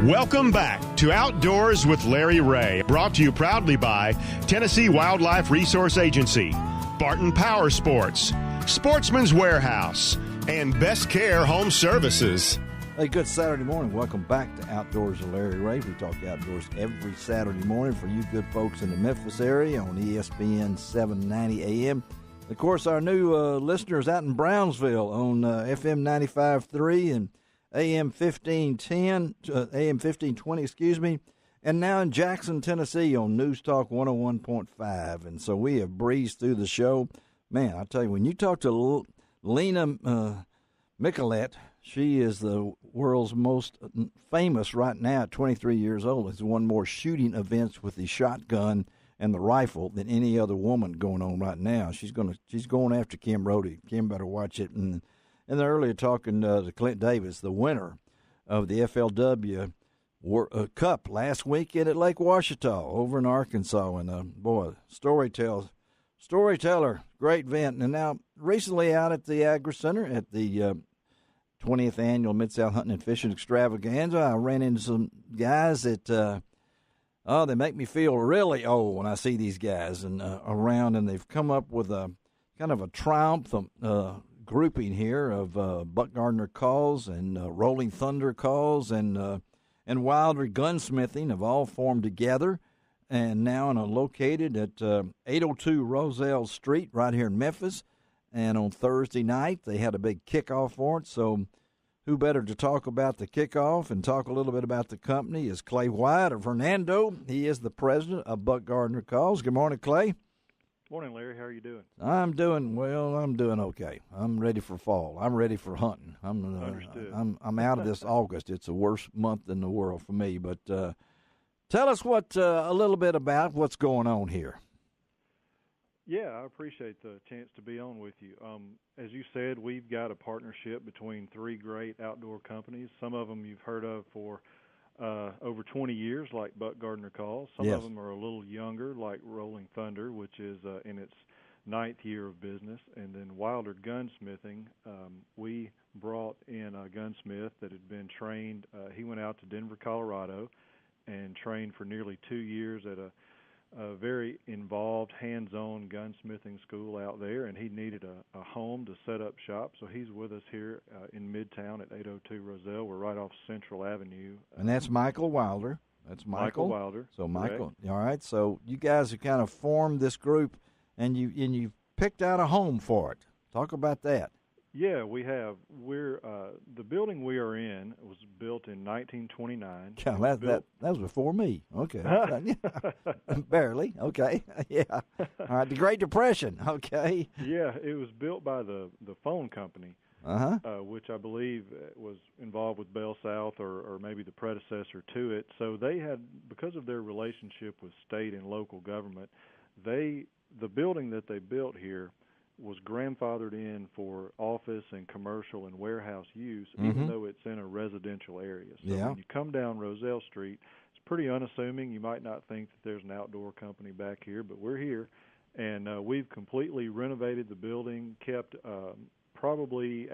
Welcome back to Outdoors with Larry Ray, brought to you proudly by Tennessee Wildlife Resource Agency, Barton Power Sports, Sportsman's Warehouse, and Best Care Home Services. Hey, good Saturday morning. Welcome back to Outdoors with Larry Ray. We talk outdoors every Saturday morning for you good folks in the Memphis area on ESPN 790 AM. Of course, our new listeners out in Brownsville on FM 95.3 and AM 1510, AM 1520, excuse me, and now in Jackson, Tennessee on News Talk 101.5. And so we have breezed through the show. Man, I tell you, when you talk to Lena Michelet, she is the world's most famous right now at 23 years old. Has won more shooting events with the shotgun and the rifle than any other woman going on right now. She's going after Kim Rhodey. Kim better watch it. And they're earlier talking to Clint Davis, the winner of the FLW Cup last weekend at Lake Ouachita over in Arkansas. And boy, storyteller, great event. And now recently out at the Agri Center at the 20th annual Mid-South Hunting and Fishing Extravaganza, I ran into some guys that, they make me feel really old when I see these guys and around, and they've come up with a kind of a triumphant grouping here of Buck Gardner calls and Rolling Thunder calls and Wilder Gunsmithing have all formed together and now located at 802 Roselle Street right here in Memphis. And on Thursday night, they had a big kickoff for it. So who better to talk about the kickoff and talk a little bit about the company is Clay White of Hernando. He is the president of Buck Gardner Calls. Good morning, Clay. Morning, Larry. How are you doing? I'm doing okay. I'm ready for fall. I'm ready for hunting. Understood. I'm out of this August. It's the worst month in the world for me. But tell us a little bit about what's going on here. Yeah, I appreciate the chance to be on with you. As you said, we've got a partnership between three great outdoor companies. Some of them you've heard of for over 20 years, like Buck Gardner Calls. Some of them are a little younger, like Rolling Thunder, which is in its 9th year of business. And then Wilder Gunsmithing, we brought in a gunsmith that had been trained. He went out to Denver, Colorado, and trained for nearly 2 years at a very involved, hands-on gunsmithing school out there, and he needed a home to set up shop. So he's with us here in Midtown at 802 Roselle. We're right off Central Avenue. And that's Michael Wilder. That's Michael Wilder. So Michael, correct. All right. So you guys have kind of formed this group, and you picked out a home for it. Talk about that. Yeah, we have. We're the building we are in was built in 1929. Yeah, that was before me. Okay, barely. Okay, yeah. All right, the Great Depression. Okay. Yeah, it was built by the phone company, which I believe was involved with Bell South or maybe the predecessor to it. So they had, because of their relationship with state and local government, the building that they built here was grandfathered in for office and commercial and warehouse use, even though it's in a residential area. So when you come down Roselle Street, it's pretty unassuming. You might not think that there's an outdoor company back here, but we're here. And we've completely renovated the building, kept probably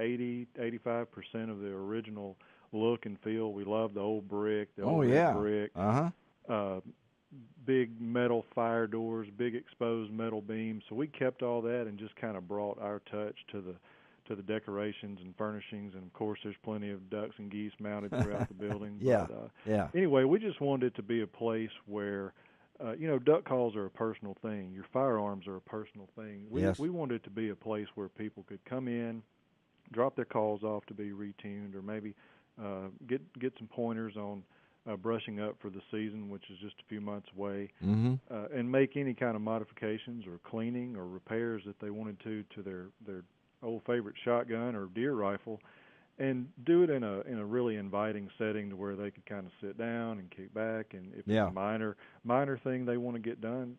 80-85% of the original look and feel. We love the old brick, the old red brick. Big metal fire doors, big exposed metal beams. So we kept all that and just kind of brought our touch to the decorations and furnishings. And of course, there's plenty of ducks and geese mounted throughout the building. But, anyway, we just wanted it to be a place where, duck calls are a personal thing. Your firearms are a personal thing. We wanted it to be a place where people could come in, drop their calls off to be retuned, or maybe get some pointers on brushing up for the season, which is just a few months away, and make any kind of modifications or cleaning or repairs that they wanted to their old favorite shotgun or deer rifle, and do it in a really inviting setting to where they could kind of sit down and kick back. And if it's a minor thing they want to get done,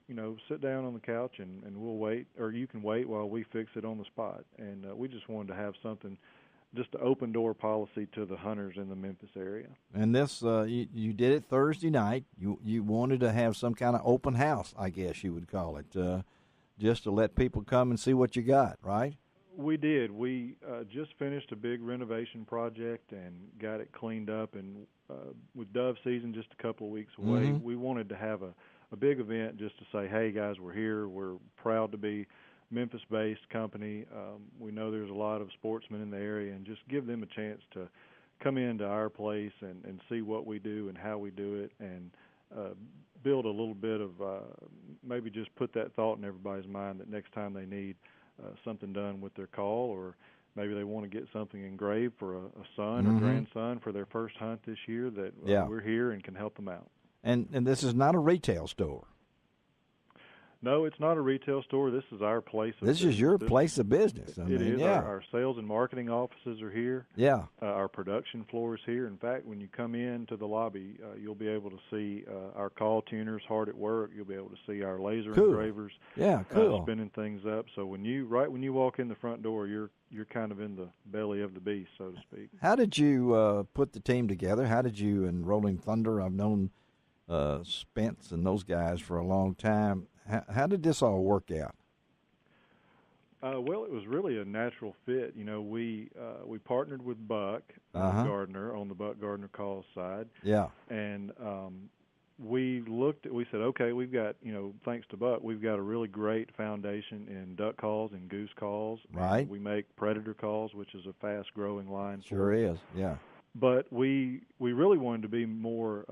sit down on the couch and we'll wait, or you can wait while we fix it on the spot. And we just wanted to have something, just an open door policy to the hunters in the Memphis area. And this, you did it Thursday night. You wanted to have some kind of open house, I guess you would call it, just to let people come and see what you got, right? We did. We just finished a big renovation project and got it cleaned up. And with dove season just a couple of weeks away, we wanted to have a big event just to say, hey, guys, we're here. We're proud to be Memphis-based company. We know there's a lot of sportsmen in the area, and just give them a chance to come into our place and see what we do and how we do it, and build a little bit of maybe just put that thought in everybody's mind that next time they need something done with their call, or maybe they want to get something engraved for a son or grandson for their first hunt this year, that we're here and can help them out. And this is not a retail store. No, it's not a retail store. This is our place of business. This is your place of business. It is. Our sales and marketing offices are here. Yeah. Our production floor is here. In fact, when you come into the lobby, you'll be able to see our call tuners hard at work. You'll be able to see our laser engravers. Yeah, cool. Spinning things up. So when you walk in the front door, you're kind of in the belly of the beast, so to speak. How did you put the team together? How did you and Rolling Thunder? I've known Spence and those guys for a long time. How did this all work out? Well, it was really a natural fit. You know, we partnered with Buck Gardner on the Buck Gardner Calls side. Yeah. And we said, okay, we've got, thanks to Buck, we've got a really great foundation in duck calls and goose calls. Right. We make predator calls, which is a fast-growing line. Sure is, yeah. But we really wanted to be more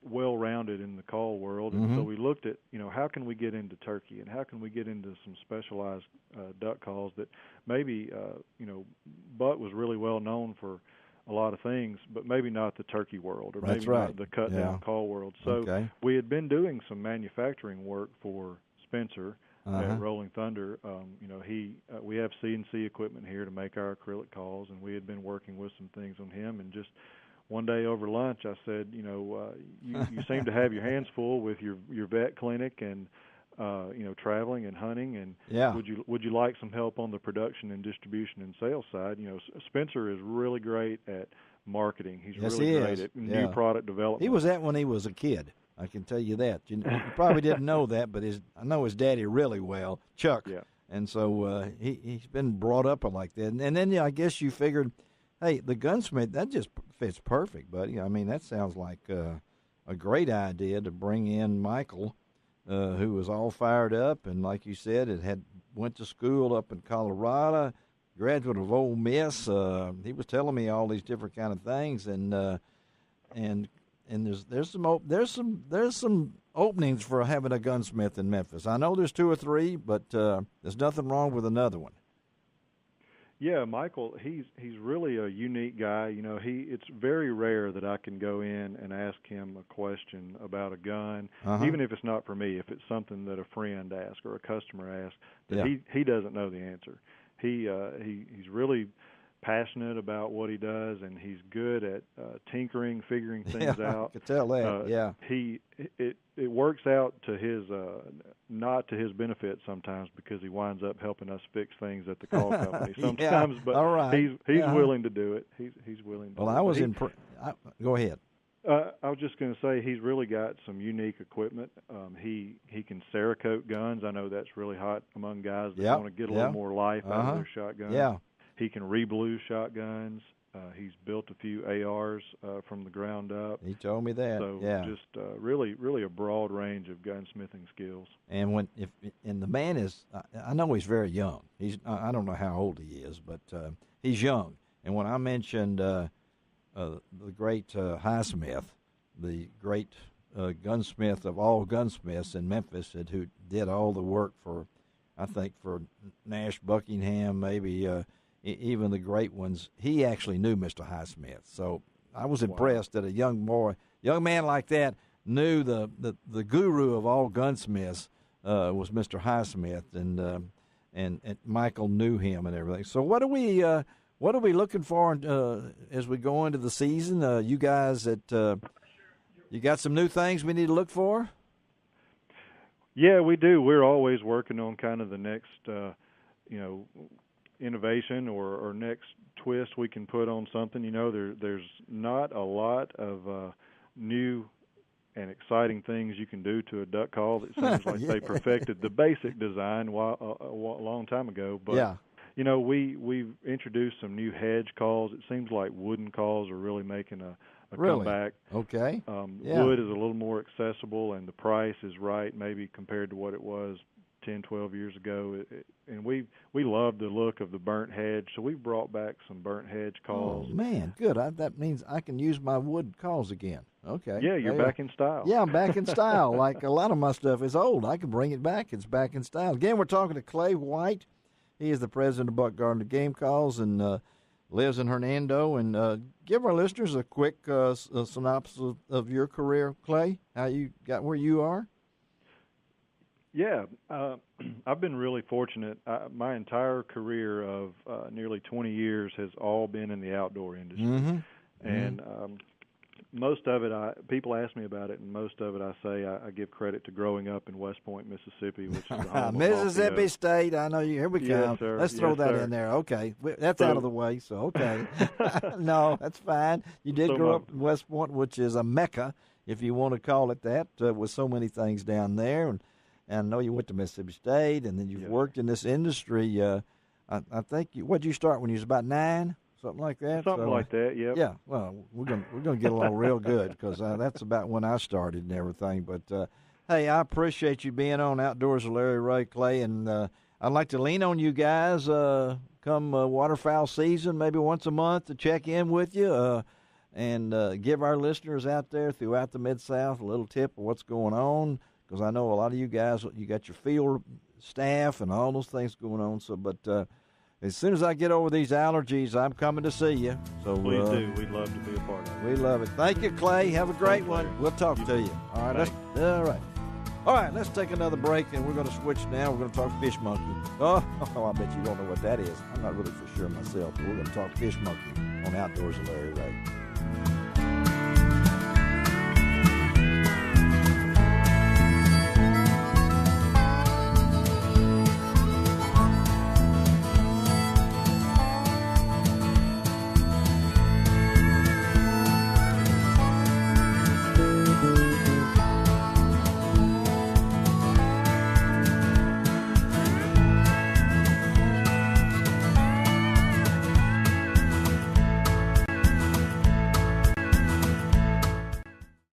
well-rounded in the call world, and so we looked at, how can we get into turkey, and how can we get into some specialized duck calls that maybe, Buck was really well known for a lot of things, but maybe not the turkey world, or maybe not the cut-down call world. So we had been doing some manufacturing work for Spencer at Rolling Thunder. We have CNC equipment here to make our acrylic calls, and we had been working with some things on him. And just one day over lunch, I said, you seem to have your hands full with your vet clinic and traveling and hunting, and would you like some help on the production and distribution and sales side? Spencer is really great at marketing. He's really great at new product development. He was that when he was a kid. I can tell you that. You probably didn't know that, but I know his daddy really well, Chuck. Yeah. And so he's been brought up like that. And then I guess you figured, hey, the gunsmith, that just fits perfect, buddy. I mean, that sounds like a great idea to bring in Michael, who was all fired up. And like you said, went to school up in Colorado, graduate of Ole Miss. He was telling me all these different kind of things, and there's some openings for having a gunsmith in Memphis. I know there's 2 or 3, but there's nothing wrong with another one. Yeah, Michael, he's really a unique guy. It's very rare that I can go in and ask him a question about a gun, even if it's not for me. If it's something that a friend asks or a customer asks, that he doesn't know the answer. He's really passionate about what he does, and he's good at tinkering, figuring things out. I could tell that. It works out to his not to his benefit sometimes, because he winds up helping us fix things at the call company sometimes. But all right. He's willing to do it. He's willing to. Well, I was go ahead. I was just going to say, he's really got some unique equipment. He can Cerakote guns. I know that's really hot among guys that want to get a little more life out of their shotguns. Yeah. He can re-blue shotguns. He's built a few ARs from the ground up. He told me that. So just really a broad range of gunsmithing skills. And the man is, I know he's very young. I don't know how old he is, but he's young. And when I mentioned the great Highsmith, the great gunsmith of all gunsmiths in Memphis, who did all the work for Nash Buckingham, maybe. Even the great ones, he actually knew Mr. Highsmith. So I was impressed that a young man like that knew the guru of all gunsmiths was Mr. Highsmith, and Michael knew him and everything. So what are we looking for as we go into the season? You guys you got some new things we need to look for? Yeah, we do. We're always working on kind of the next innovation or next twist we can put on something. There's not a lot of new and exciting things you can do to a duck call. It seems like they perfected the basic design a long time ago. But we've introduced some new hedge calls. It seems like wooden calls are really making a comeback. Okay. Wood is a little more accessible, and the price is right, maybe compared to what it was 10, 12 years ago. And we love the look of the burnt hedge, so we've brought back some burnt hedge calls. Oh, man, good. That means I can use my wood calls again. Okay. Yeah, you're back in style. Yeah, I'm back in style. Like a lot of my stuff is old. I can bring it back. It's back in style. Again, we're talking to Clay White. He is the president of Buck Gardner Game Calls and lives in Hernando. And give our listeners a quick synopsis of your career, Clay, how you got where you are. Yeah, I've been really fortunate. My entire career of nearly 20 years has all been in the outdoor industry. Mm-hmm. And most of it, people ask me about it, and most of it I say I give credit to growing up in West Point, Mississippi, which is the home of Mississippi State. I know you. Here we go. Yes, sir. Let's throw Yes, that sir. in there. Okay, that's out of the way. So okay, no, that's fine. You did grow up in West Point, which is a mecca, if you want to call it that, with so many things down there. And I know you went to Mississippi State, and then you've worked in this industry. I think what did you start when you was about 9? Something like that. Something like that. Yep. Yeah. Well, we're gonna get along real good because that's about when I started and everything. But hey, I appreciate you being on Outdoors with Larry Ray, Clay, and I'd like to lean on you guys come waterfowl season, maybe once a month, to check in with you and give our listeners out there throughout the Mid-South a little tip of what's going on. Because I know a lot of you guys, you got your field staff and all those things going on. So, but as soon as I get over these allergies, I'm coming to see you. So please do. We'd love to be a part of it. We love it. Thank you, Clay. Have a great one. We'll talk to you. All right. All right. Let's take another break, and we're going to switch now. We're going to talk fish monkey. Oh, I bet you don't know what that is. I'm not really for sure myself, but we're going to talk fish monkey on Outdoors with Larry Ray.